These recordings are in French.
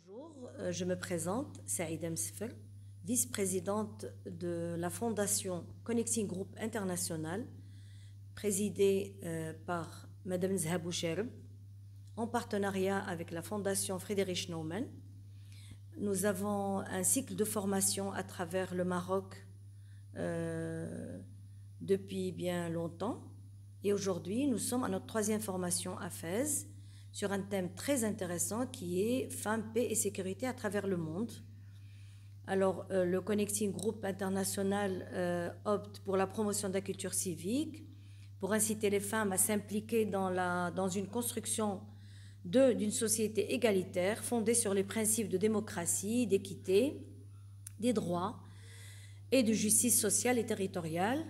Bonjour, je me présente, Saïda Msfer, vice-présidente de la fondation Connecting Group International, présidée par Madame Zhabou Cherb, en partenariat avec la fondation Friedrich Naumann. Nous avons un cycle de formation à travers le Maroc depuis bien longtemps. Et aujourd'hui, nous sommes à notre troisième formation à Fès, sur un thème très intéressant qui est Femmes, paix et sécurité à travers le monde. Alors, le Connecting Group International opte pour la promotion de la culture civique, pour inciter les femmes à s'impliquer dans une construction d'une société égalitaire fondée sur les principes de démocratie, d'équité, des droits et de justice sociale et territoriale.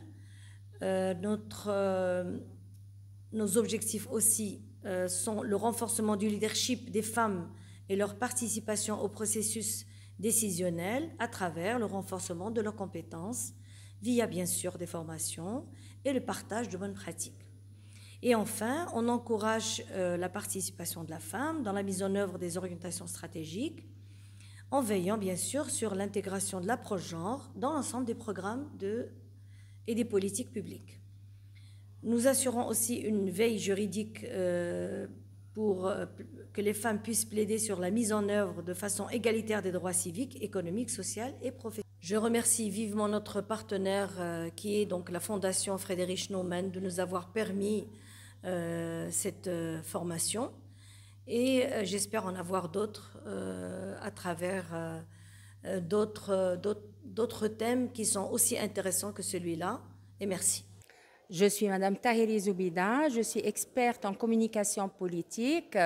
Nos objectifs aussi sont le renforcement du leadership des femmes et leur participation au processus décisionnel à travers le renforcement de leurs compétences via bien sûr des formations et le partage de bonnes pratiques. Et enfin, on encourage la participation de la femme dans la mise en œuvre des orientations stratégiques en veillant bien sûr sur l'intégration de l'approche genre dans l'ensemble des programmes et des politiques publiques. Nous assurons aussi une veille juridique pour que les femmes puissent plaider sur la mise en œuvre de façon égalitaire des droits civiques, économiques, sociaux et professionnels. Je remercie vivement notre partenaire qui est donc la Fondation Friedrich Naumann de nous avoir permis cette formation et j'espère en avoir d'autres à travers d'autres thèmes qui sont aussi intéressants que celui-là. Et merci. Je suis Madame Tahiri Zoubida, je suis experte en communication politique.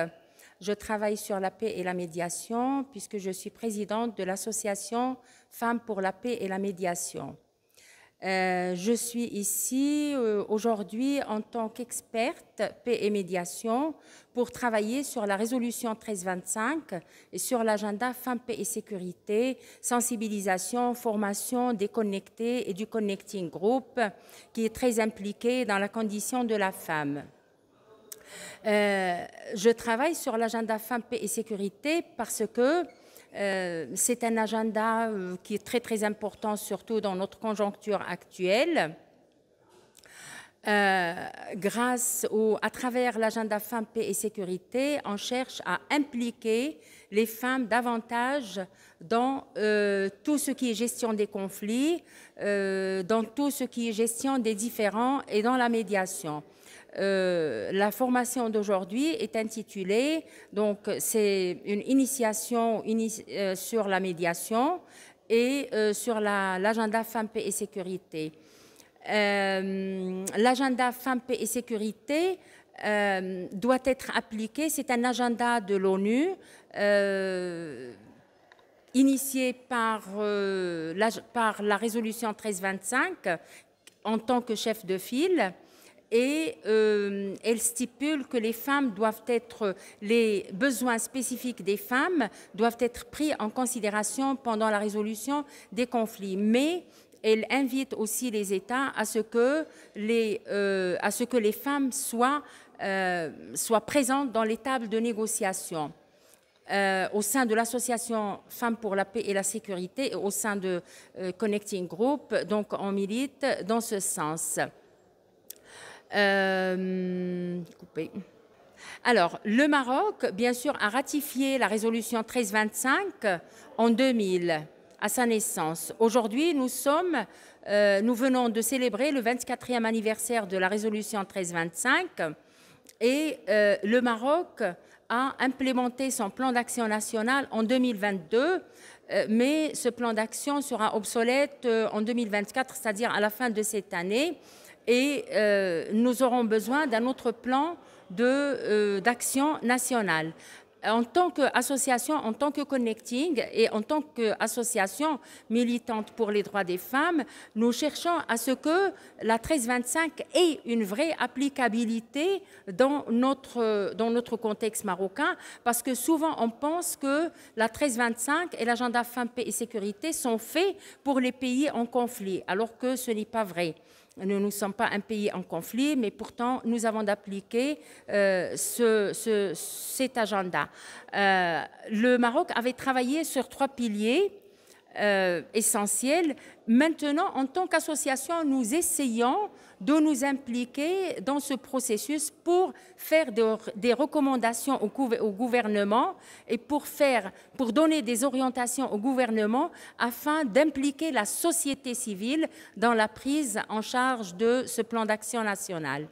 Je travaille sur la paix et la médiation puisque je suis présidente de l'association Femmes pour la paix et la médiation. Je suis ici aujourd'hui en tant qu'experte paix et médiation pour travailler sur la résolution 1325 et sur l'agenda Femmes, paix et sécurité, sensibilisation, formation des connectés et du Connecting Group qui est très impliqué dans la condition de la femme. Je travaille sur l'agenda Femmes, paix et sécurité parce que c'est un agenda qui est très très important, surtout dans notre conjoncture actuelle. À travers l'agenda Femmes, paix et sécurité, on cherche à impliquer les femmes davantage dans tout ce qui est gestion des conflits, dans tout ce qui est gestion des différends et dans la médiation. La formation d'aujourd'hui est intitulée, donc c'est une initiation sur la médiation et sur l'agenda Femmes, paix et sécurité. L'agenda Femmes, paix et sécurité doit être appliqué, c'est un agenda de l'ONU initié par la résolution 1325 en tant que chef de file. Et elle stipule que les besoins spécifiques des femmes doivent être pris en considération pendant la résolution des conflits. Mais elle invite aussi les États à ce que les femmes soient présentes dans les tables de négociation. Au sein de l'association Femmes pour la paix et la sécurité, et au sein de Connecting Group, donc on milite dans ce sens. Alors, le Maroc, bien sûr, a ratifié la résolution 1325 en 2000, à sa naissance. Aujourd'hui, nous venons de célébrer le 24e anniversaire de la résolution 1325 et le Maroc a implémenté son plan d'action national en 2022, mais ce plan d'action sera obsolète en 2024, c'est-à-dire à la fin de cette année. Et nous aurons besoin d'un autre plan d'action nationale. En tant qu'association, en tant que Connecting et en tant qu'association militante pour les droits des femmes, nous cherchons à ce que la 1325 ait une vraie applicabilité dans notre contexte marocain, parce que souvent on pense que la 1325 et l'agenda Femmes, paix et sécurité sont faits pour les pays en conflit, alors que ce n'est pas vrai. Nous ne sommes pas un pays en conflit, mais pourtant, nous avons d'appliquer cet agenda. Le Maroc avait travaillé sur 3 piliers essentiels. Maintenant, en tant qu'association, nous essayons de nous impliquer dans ce processus pour faire des recommandations au gouvernement et pour donner des orientations au gouvernement afin d'impliquer la société civile dans la prise en charge de ce plan d'action national.